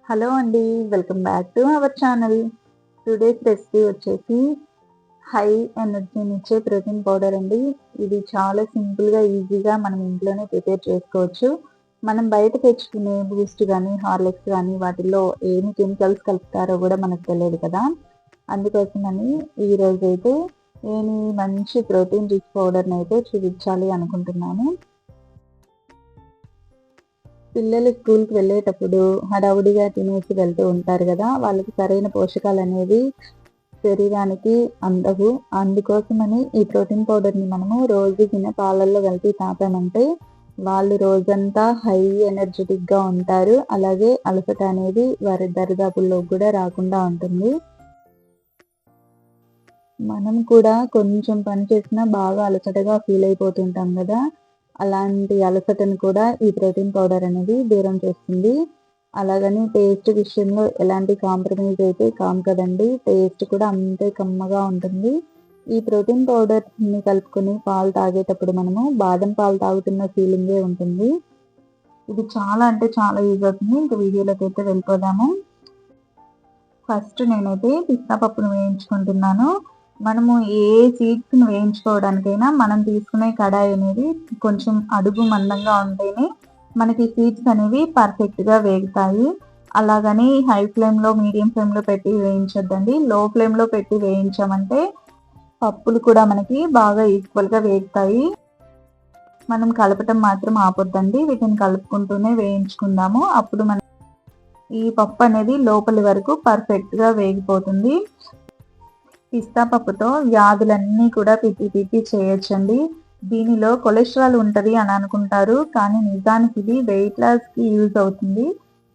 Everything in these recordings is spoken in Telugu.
హలో అండి. Welcome back to our channel. Today's recipe వచ్చేసి హై ఎనర్జీనిచ్చే ప్రోటీన్ పౌడర్ అండి. ఇది చాలా సింపుల్‌గా, ఈజీగా మనం ఇంట్లోనే ప్రిపేర్ చేసుకోవచ్చు. మనం బయట తెచ్చుకునే బూస్ట్ గానీ, హార్లిక్స్ గానీ వాటిల్లో ఏమి కెమికల్స్ కలుపుతారో గూడా మనకు తెలియదు కదా! అందుకోసమని ఈరోజైతే నేను ఈ మంచి ప్రోటీన్ రిచ్ పౌడర్‌నైతే చూపించాలి అనుకుంటున్నాను. పిల్లలు స్కూల్‌కి వెళ్ళేటప్పుడు హడావుడిగా తినేసి వెళ్తూ ఉంటారు గదా! వాళ్ళకి సరైన పోషకాలనేవి శరీరానికి అందవు. అందుకోసమని ఈ ప్రోటీన్ పౌడర్‌ని మనము రోజు పాలల్లో కలిపి తాపామంటే వాళ్ళు రోజంతా హై ఎనర్జిటిక్‌గా ఉంటారు. అలాగే అలసట అనేది వారి దరిదాపుల్లోకి గూడా రాకుండా ఉంటుంది. మనం కూడా కొంచెం పని చేసినా బాగా అలసటగా ఫీల్ అయిపోతుంటాం గదా! అలాంటి అలసటను కూడా ఈ ప్రోటీన్ పౌడర్ అనేది దూరం చేస్తుంది. అలాగని టేస్ట్ విషయంలో ఎలాంటి కాంప్రమైజ్ అయితే కాము కదండీ! టేస్ట్ కూడా అంతే కమ్మగా ఉంటుంది. ఈ ప్రోటీన్ పౌడర్‌ని కలుపుకొని పాలు తాగేటప్పుడు మనము బాదం పాలు తాగుతున్న ఫీలింగే ఉంటుంది. ఇది చాలా అంటే చాలా యూజ్ అవుతుంది. ఇంక వీడియోలోకైతే వెళ్ళిపోదాము. ఫస్ట్ నేనైతే పిస్తా పప్పును వేయించుకుంటున్నాను. మనము ఏ సీడ్స్‌ని వేయించుకోవడానికైనా మనం తీసుకునే కడాయి అనేది కొంచెం అడుగు మందంగా ఉంటేనే మనకి సీడ్స్ అనేవి పర్ఫెక్ట్‌గా వేగుతాయి. అలాగని హై ఫ్లేమ్‌లో, మీడియం ఫ్లేమ్‌లో పెట్టి వేయించొద్దండి. లో ఫ్లేమ్‌లో పెట్టి వేయించామంటే పప్పులు కూడా మనకి బాగా ఈక్వల్‌గా వేగుతాయి. మనం కలపటం మాత్రం ఆపొద్దండి. వీటిని కలుపుకుంటూనే వేయించుకుందాము. అప్పుడు ఈ పప్పు అనేది లోపలి వరకు పర్ఫెక్ట్‌గా వేగిపోతుంది. పిస్తా పప్పుతో వ్యాధులన్నీ కూడా పిప్పి చేయొచ్చండి. దీనిలో కొలెస్ట్రాల్ ఉంటది అని అనుకుంటారు. కానీ నిజానికి ఇది వెయిట్ లాస్‌కి యూజ్ అవుతుంది.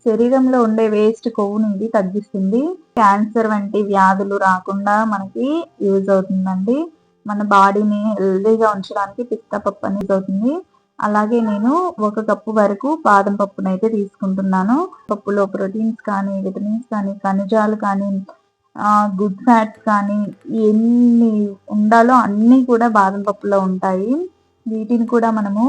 శరీరంలో ఉండే వేస్ట్ కొవ్వుని ఇది తగ్గిస్తుంది. క్యాన్సర్ వంటి వ్యాధులు రాకుండా మనకి యూజ్ అవుతుందండి. మన బాడీని హెల్తీగా ఉంచడానికి పిస్తా పప్పు అనేది యూజ్ అవుతుంది. అలాగే నేను 1 కప్పు వరకు బాదం పప్పునైతే తీసుకుంటున్నాను. పప్పులో ప్రోటీన్స్ కానీ, విటమిన్స్ కానీ, ఖనిజాలు కానీ, గుడ్ ఫ్యాట్స్ కానీ ఎన్ని ఉండాలో అన్నీ కూడా బాదం పప్పులో ఉంటాయి. వీటిని కూడా మనము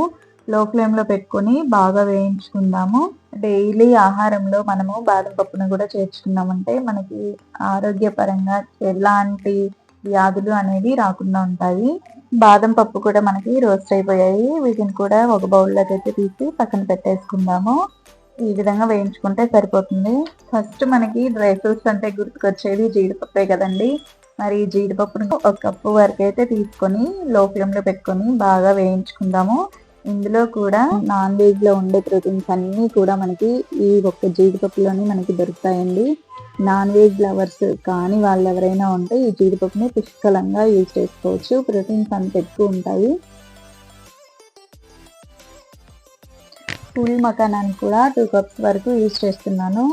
లో ఫ్లేమ్‌లో పెట్టుకొని బాగా వేయించుకుందాము. డైలీ ఆహారంలో మనము బాదం పప్పును కూడా చేర్చుకున్నామంటే మనకి ఆరోగ్యపరంగా ఎలాంటి వ్యాధులు అనేవి రాకుండా ఉంటాయి. బాదం పప్పు కూడా మనకి రోస్ట్ అయిపోయాయి. వీటిని కూడా ఒక బౌల్‌లోకైతే తీసి పక్కన పెట్టేసుకుందాము. ఈ విధంగా వేయించుకుంటే సరిపోతుంది. ఫస్ట్ మనకి డ్రై ఫ్రూట్స్ అంటే గుర్తుకొచ్చేది జీడిపప్పే కదండీ! మరి ఈ జీడిపప్పుని ఒక కప్పు వరకైతే తీసుకొని లో ఫ్లేమ్‌లో పెట్టుకొని బాగా వేయించుకుందాము. ఇందులో కూడా నాన్ వెజ్‌లో ఉండే ప్రోటీన్స్ అన్నీ కూడా మనకి ఈ ఒక్క జీడిపప్పులోనే మనకి దొరుకుతాయండి. నాన్ వెజ్ లవర్స్ కాని వాళ్ళెవరైనా ఉంటే ఈ జీడిపప్పుని పుష్కలంగా యూజ్ చేసుకోవచ్చు. ప్రోటీన్స్ అంత ఎక్కువ ఉంటాయి. ఫుల్ మకానాన్ని కూడా 2 కప్స్ వరకు యూజ్ చేస్తున్నాను.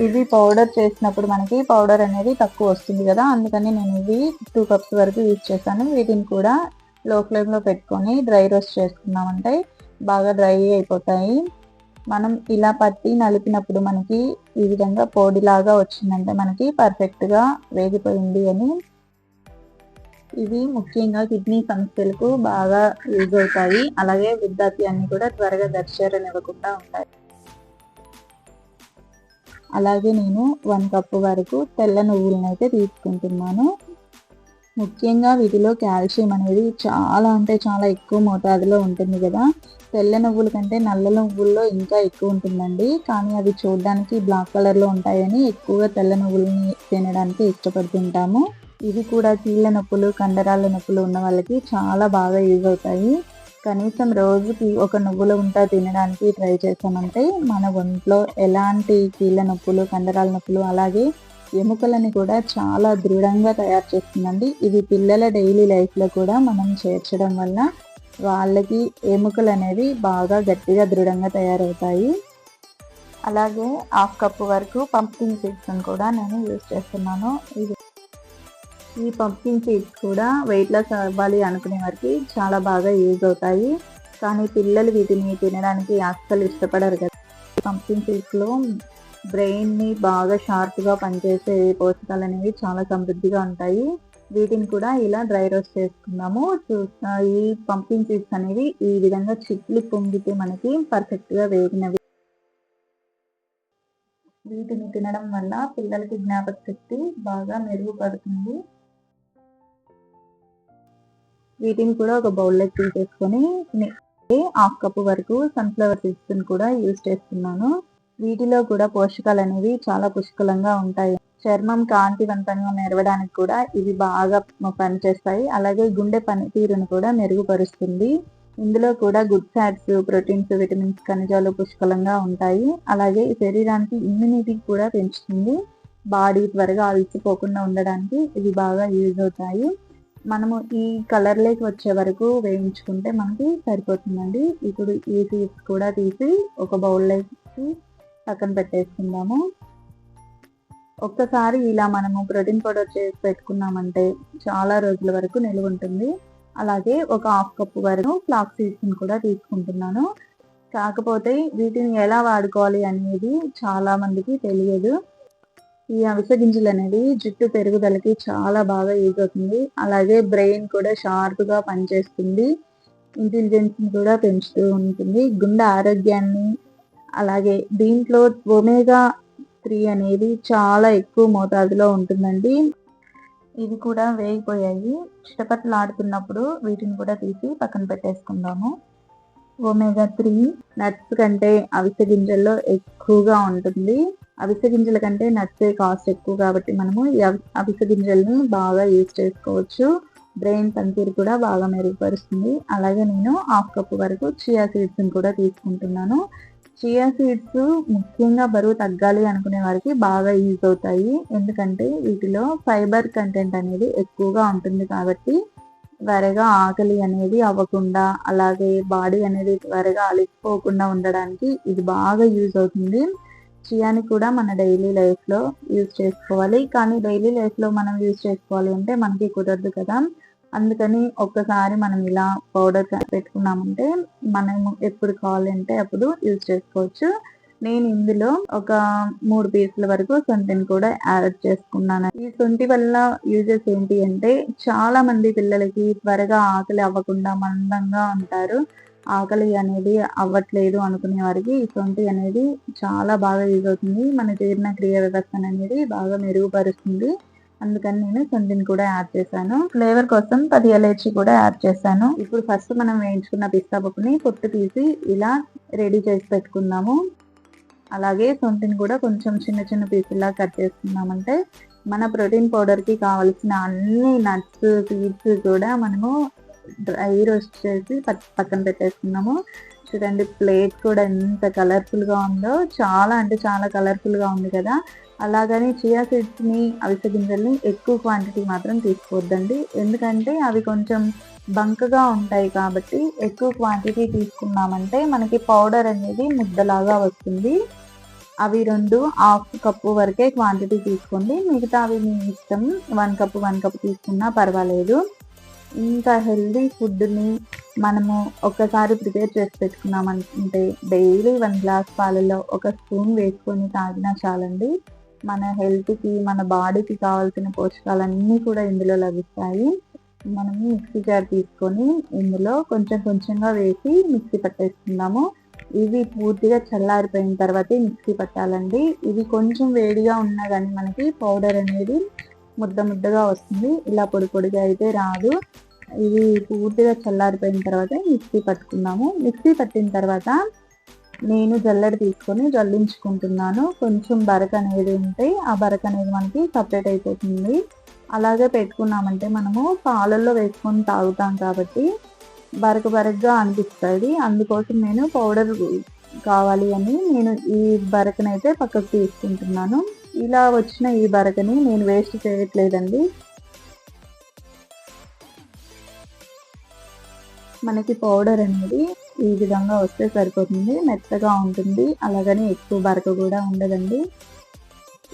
ఇవి పౌడర్ చేసినప్పుడు మనకి పౌడర్ అనేది తక్కువ వస్తుంది కదా! అందుకని నేను ఇవి 2 కప్స్ వరకు యూజ్ చేశాను. వీటిని కూడా లో ఫ్లేమ్‌లో పెట్టుకొని డ్రై రోస్ట్ చేసుకున్నామంటే బాగా డ్రై అయిపోతాయి. మనం ఇలా పట్టి నలిపినప్పుడు మనకి ఈ విధంగా పొడిలాగా వచ్చిందంటే మనకి పర్ఫెక్ట్‌గా వేగిపోయింది అని. ఇవి ముఖ్యంగా కిడ్నీ సమస్యలకు బాగా యూజ్ అవుతాయి. అలాగే వృద్ధాప్యాన్ని కూడా త్వరగా దరిచేరనివ్వకుండా ఉంటాయి. అలాగే నేను 1 కప్పు వరకు తెల్ల నువ్వులనైతే తీసుకుంటున్నాను. ముఖ్యంగా వీటిలో కాల్షియం అనేది చాలా అంటే చాలా ఎక్కువ మోతాదులో ఉంటుంది కదా! తెల్ల నువ్వుల కంటే నల్ల నువ్వుల్లో ఇంకా ఎక్కువ ఉంటుందండి. కానీ అవి చూడడానికి బ్లాక్ కలర్‌లో ఉంటాయని ఎక్కువగా తెల్ల నువ్వులని తినడానికి ఇష్టపడుతుంటాము. ఇవి కూడా కీళ్ళ నొప్పులు, కండరాల నొప్పులు ఉన్న వాళ్ళకి చాలా బాగా యూజ్ అవుతాయి. కనీసం రోజుకి ఒక నువ్వుల ఉంట తినడానికి ట్రై చేశామంటే మన ఒంట్లో ఎలాంటి కీళ్ళ నొప్పులు, కండరాల నొప్పులు అలాగే ఎముకలని కూడా చాలా దృఢంగా తయారు చేస్తుందండి. ఇది పిల్లల డైలీ లైఫ్‌లో కూడా మనం చేర్చడం వల్ల వాళ్ళకి ఎముకలనేవి బాగా గట్టిగా దృఢంగా తయారవుతాయి. అలాగే హాఫ్ కప్పు వరకు పంప్కిన్ సీడ్స్‌ని కూడా నేను యూజ్ చేస్తున్నాను. ఈ పంప్కిన్ సీడ్స్ కూడా వెయిట్ లాస్ అవ్వాలి అనుకునే వారికి చాలా బాగా యూజ్ అవుతాయి. కానీ పిల్లలు వీటిని తినడానికి అస్సలు ఇష్టపడరు కదా! పంప్కిన్ సీడ్స్‌లో బ్రెయిన్‌ని బాగా షార్ప్‌గా పనిచేసే పోషకాలనేవి చాలా సమృద్ధిగా ఉంటాయి. వీటిని కూడా ఇలా డ్రై రోస్ట్ చేసుకున్నాము. ఈ పంప్కిన్ సీడ్స్ అనేవి ఈ విధంగా చిట్లి పొంగితే మనకి పర్ఫెక్ట్‌గా వేగినవి. వీటిని తినడం వల్ల పిల్లలకి జ్ఞాపక శక్తి బాగా మెరుగుపడుతుంది. వీటిని కూడా ఒక బౌల్లోకి తీసేసుకొని హాఫ్ కప్ వరకు సన్ఫ్లవర్ సీడ్స్ని కూడా యూజ్ చేస్తున్నాను. వీటిలో కూడా పోషకాలు అనేవి చాలా పుష్కలంగా ఉంటాయి. చర్మం కాంతివంతంగా మెరవడానికి కూడా ఇవి బాగా పనిచేస్తాయి. అలాగే గుండె పనితీరును కూడా మెరుగుపరుస్తుంది. ఇందులో కూడా గుడ్ ఫ్యాట్స్, ప్రోటీన్స్, విటమిన్స్, ఖనిజాలు పుష్కలంగా ఉంటాయి. అలాగే శరీరానికి ఇమ్యూనిటీ కూడా పెంచుతుంది. బాడీ త్వరగా అలసిపోకుండా ఉండడానికి ఇవి బాగా యూజ్ అవుతాయి. మనము ఈ కలర్లోకి వచ్చే వరకు వేయించుకుంటే మనకి సరిపోతుందండి. ఇప్పుడు ఈ సీడ్స్ కూడా తీసి ఒక బౌల్లోకి పక్కన పెట్టేసుకుందాము. ఒక్కసారి ఇలా మనము ప్రోటీన్ పౌడర్ చేసి పెట్టుకున్నామంటే చాలా రోజుల వరకు నిలువ ఉంటుంది. అలాగే ఒక హాఫ్ కప్ వరకు ఫ్లాక్స్ సీడ్స్ని కూడా తీసుకుంటున్నాను. కాకపోతే వీటిని ఎలా వాడుకోవాలి అనేది చాలా మందికి తెలియదు. ఈ అవిసె గింజలు అనేది జుట్టు పెరుగుదలకి చాలా బాగా యూజ్ అవుతుంది. అలాగే బ్రెయిన్ కూడా షార్ప్గా పనిచేస్తుంది. ఇంటెలిజెన్స్ని కూడా పెంచుతూ ఉంటుంది. గుండె ఆరోగ్యాన్ని, అలాగే దీంట్లో ఒమేగా 3 అనేది చాలా ఎక్కువ మోతాదులో ఉంటుందండి. ఇవి కూడా వేగిపోయాయి. చిటపటలాడుతున్నప్పుడు వీటిని కూడా తీసి పక్కన పెట్టేసుకుందాము. ఒమేగా 3 నట్స్ కంటే అవిసె గింజల్లో ఎక్కువగా ఉంటుంది. అవిసె గింజల కంటే నట్స్ కాస్ట్ ఎక్కువ కాబట్టి మనము ఈ అవిసె గింజల్ని బాగా యూజ్ చేసుకోవచ్చు. బ్రెయిన్ పనితీరు కూడా బాగా మెరుగుపరుస్తుంది. అలాగే నేను హాఫ్ కప్ వరకు చియా సీడ్స్ని కూడా తీసుకుంటున్నాను. చియా సీడ్స్ ముఖ్యంగా బరువు తగ్గాలి అనుకునే వారికి బాగా యూజ్ అవుతాయి. ఎందుకంటే వీటిలో ఫైబర్ కంటెంట్ అనేది ఎక్కువగా ఉంటుంది కాబట్టి త్వరగా ఆకలి అనేది అవ్వకుండా, అలాగే బాడీ అనేది త్వరగా అలిసిపోకుండా ఉండడానికి ఇది బాగా యూజ్ అవుతుంది. చియాని కూడా మన డైలీ లైఫ్లో యూజ్ చేసుకోవాలి. కానీ డైలీ లైఫ్లో మనం యూజ్ చేసుకోవాలి అంటే మనకి కుదరదు కదా. అందుకని ఒక్కసారి మనం ఇలా పౌడర్ పెట్టుకున్నామంటే మనము ఎప్పుడు కావాలంటే అప్పుడు యూజ్ చేసుకోవచ్చు. నేను ఇందులో ఒక 3 పీసుల వరకు సొంటిని కూడా యాడ్ చేసుకున్నాను. ఈ సొంటి వల్ల యూజెస్ ఏంటి అంటే చాలా మంది పిల్లలకి త్వరగా ఆకలి అవ్వకుండా మందంగా ఉంటారు. ఆకలి అనేది అవ్వట్లేదు అనుకునే వారికి ఈ సొంటి అనేది చాలా బాగా యూజ్ అవుతుంది. మన జీర్ణక్రియ వ్యవస్థను అనేది బాగా మెరుగుపరుస్తుంది. అందుకని నేను సొంటిని కూడా యాడ్ చేశాను. ఫ్లేవర్ కోసం 10 ఇలాచీ కూడా యాడ్ చేశాను. ఇప్పుడు ఫస్ట్ మనం వేయించుకున్న పిస్తా పప్పుని పొట్టు తీసి ఇలా రెడీ చేసి పెట్టుకుందాము. అలాగే సొంటిని కూడా కొంచెం చిన్న చిన్న పీసుల్లా కట్ చేసుకున్నామంటే మన ప్రోటీన్ పౌడర్కి కావాల్సిన అన్ని నట్స్, సీడ్స్ కూడా మనము డ్రై రోస్ట్ చేసి పక్కన పెట్టేసుకున్నాము. చూడండి ప్లేట్ కూడా ఎంత కలర్ఫుల్గా ఉందో, చాలా అంటే చాలా కలర్ఫుల్గా ఉంది కదా. అలాగని చియా సీడ్స్ని, అవిసె గింజల్ని ఎక్కువ క్వాంటిటీ మాత్రం తీసుకోవద్దండి. ఎందుకంటే అవి కొంచెం బంకగా ఉంటాయి కాబట్టి ఎక్కువ క్వాంటిటీ తీసుకున్నామంటే మనకి పౌడర్ అనేది ముద్దలాగా వస్తుంది. అవి 2 హాఫ్ కప్పు వరకే క్వాంటిటీ తీసుకోండి. మిగతా అవి మీ ఇష్టం. 1 కప్ తీసుకున్నా పర్వాలేదు. ఇంకా హెల్దీ ఫుడ్ని మనము ఒక్కసారి ప్రిపేర్ చేసి పెట్టుకున్నామంటే డైలీ 1 గ్లాస్ పాలలో ఒక స్పూన్ వేసుకొని తాగినా చాలండి. మన హెల్త్కి, మన బాడీకి కావాల్సిన పోషకాలన్నీ కూడా ఇందులో లభిస్తాయి. మనం మిక్సీ జార్ తీసుకొని ఇందులో కొంచెం కొంచెంగా వేసి మిక్సీ పట్టేసుకుందాము. ఇవి పూర్తిగా చల్లారిపోయిన తర్వాతే మిక్సీ పట్టాలండి. ఇవి కొంచెం వేడిగా ఉన్నా కానీ మనకి పౌడర్ అనేది ముద్దగా వస్తుంది. ఇలా పొడి పొడిగా అయితే రాదు. ఇవి పూర్తిగా చల్లారిపోయిన తర్వాత మిక్సీ పట్టుకుందాము. మిక్సీ పట్టిన తర్వాత నేను జల్లెడ తీసుకొని జల్లించుకుంటున్నాను. కొంచెం బరక అనేది ఉంటే ఆ బరక అనేది మనకి సపరేట్ అయిపోతుంది. అలాగే పెట్టుకున్నామంటే మనము పాలల్లో వేసుకొని తాగుతాం కాబట్టి బరకగా అనిపిస్తుంది. అందుకోసం నేను పౌడర్ కావాలి అని నేను ఈ బరకనైతే పక్కకు తీసుకుంటున్నాను. ఇలా వచ్చిన ఈ బరకని నేను వేస్ట్ చేయట్లేదండి. మనకి పౌడర్ అనేది ఈ విధంగా వస్తే సరిపోతుంది. మెత్తగా ఉంటుంది, అలాగని ఎక్కువ బరక కూడా ఉండదండి.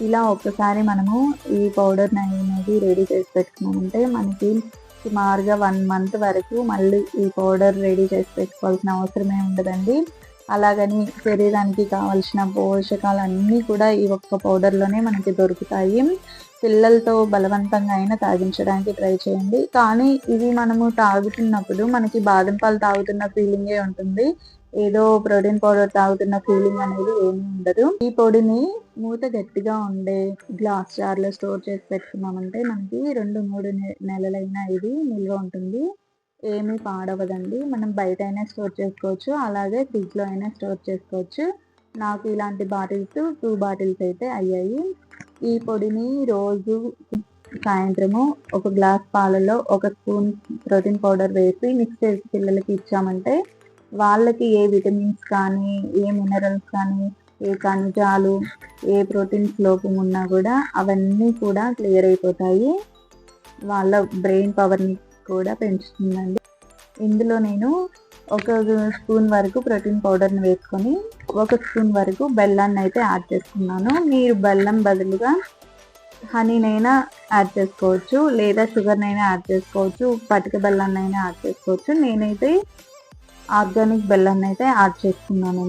ఇలా ఒక్కసారి మనము ఈ పౌడర్ అనేది రెడీ చేసి పెట్టుకున్నామంటే మనకి సుమారుగా 1 మంత్ వరకు మళ్ళీ ఈ పౌడర్ రెడీ చేసి పెట్టుకోవాల్సిన అవసరమే ఉండదండి. అలాగని శరీరానికి కావాల్సిన పోషకాలన్నీ కూడా ఈ ఒక్క పౌడర్లోనే మనకి దొరుకుతాయి. పిల్లలతో బలవంతంగా అయినా తాగించడానికి ట్రై చేయండి. కానీ ఇవి మనము తాగుతున్నప్పుడు మనకి బాదం పాలు తాగుతున్న ఫీలింగే ఉంటుంది. ఏదో ప్రోటీన్ పౌడర్ తాగుతున్న ఫీలింగ్ అనేది ఏమీ ఉండదు. ఈ పొడిని మూత గట్టిగా ఉండే గ్లాస్ జార్లో స్టోర్ చేసి పెట్టుకున్నామంటే మనకి 2-3 నెలలైనా ఇది నిల్వ ఉంటుంది. ఏమీ పాడవదండి. మనం బయట అయినా స్టోర్ చేసుకోవచ్చు, అలాగే ఫ్రిడ్జ్లో అయినా స్టోర్ చేసుకోవచ్చు. నాకు ఇలాంటి బాటిల్స్ 2 బాటిల్స్ అయితే అయ్యాయి. ఈ పొడిని రోజు సాయంత్రము ఒక గ్లాస్ పాలలో 1 స్పూన్ ప్రోటీన్ పౌడర్ వేసి మిక్స్ చేసి పిల్లలకి ఇచ్చామంటే వాళ్ళకి ఏ విటమిన్స్ కానీ, ఏ మినరల్స్ కానీ, ఏ ఖనిజాలు, ఏ ప్రోటీన్స్ లోపం ఉన్నా కూడా అవన్నీ కూడా క్లియర్ అయిపోతాయి. వాళ్ళ బ్రెయిన్ పవర్ని కూడా పెంచుతుందండి. ఇందులో నేను 1 స్పూన్ వరకు ప్రోటీన్ పౌడర్ని వేసుకొని 1 స్పూన్ వరకు బెల్లాన్ని అయితే యాడ్ చేసుకున్నాను. మీరు బెల్లం బదులుగా హనీనైనా యాడ్ చేసుకోవచ్చు, లేదా షుగర్నైనా యాడ్ చేసుకోవచ్చు, పటిక బెల్లాన్నైనా యాడ్ చేసుకోవచ్చు. నేనైతే ఆర్గానిక్ బెల్లాన్ని అయితే యాడ్ చేసుకున్నాను.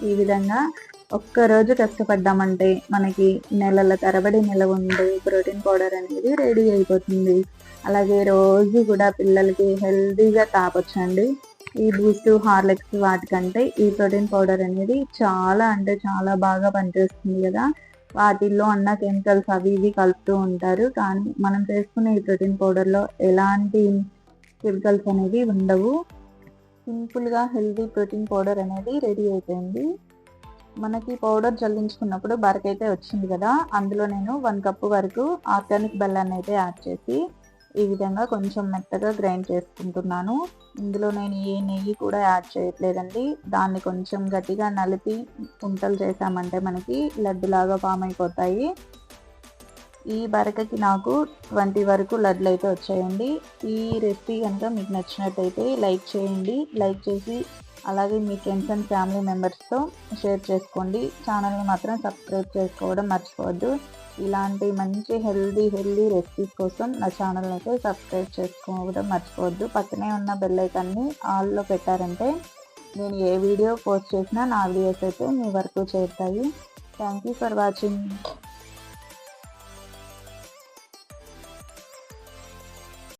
ఈ విధంగా ఒక్కరోజు కష్టపడ్డామంటే మనకి నెలల తరబడి నిలవ ఉండే ప్రోటీన్ పౌడర్ అనేది రెడీ అయిపోతుంది. అలాగే రోజు కూడా పిల్లలకి హెల్తీగా తాపొచ్చండి. ఈ బూస్ట్, హార్లిక్స్ వాటికంటే ఈ ప్రోటీన్ పౌడర్ అనేది చాలా అంటే చాలా బాగా పనిచేస్తుంది కదా. వాటిల్లో అన్న కెమికల్స్ అవి ఇవి కలుపుతూ ఉంటారు, కానీ మనం చేసుకునే ఈ ప్రోటీన్ పౌడర్లో ఎలాంటి కెమికల్స్ అనేవి ఉండవు. సింపుల్గా హెల్తీ ప్రోటీన్ పౌడర్ అనేది రెడీ అయిపోయింది. మనకి పౌడర్ చల్లించుకున్నప్పుడు బరకైతే వచ్చింది కదా, అందులో నేను 1 కప్పు వరకు ఆర్గానిక్ బెల్లాన్ని అయితే యాడ్ చేసి ఈ విధంగా కొంచెం మెత్తగా గ్రైండ్ చేసుకుంటున్నాను. ఇందులో నేను ఏ నెయ్యి కూడా యాడ్ చేయట్లేదండి. దాన్ని కొంచెం గట్టిగా నలిపి ఉంటలు చేసామంటే మనకి లడ్డులాగా ఫామ్ అయిపోతాయి. ఈ బరకకి నాకు 20 వరకు లడ్లు అయితే వచ్చాయండి. ఈ రెసిపీ కనుక మీకు నచ్చినట్టయితే లైక్ చేయండి. లైక్ చేసి అలాగే మీ ఫ్రెండ్స్ అండ్ ఫ్యామిలీ మెంబర్స్తో షేర్ చేసుకోండి. ఛానల్ని మాత్రం సబ్స్క్రైబ్ చేసుకోవడం మర్చిపోవద్దు. ఇలాంటి మంచి హెల్దీ రెసిపీస్ కోసం నా ఛానల్ని అయితే సబ్స్క్రైబ్ చేసుకోవడం మర్చిపోవద్దు. పక్కనే ఉన్న బెల్ ఐకాన్ని ఆల్లో పెట్టారంటే నేను ఏ వీడియో పోస్ట్ చేసినా నా వీడియోస్ అయితే మీ వరకు చేరుతాయి. Thank you for watching.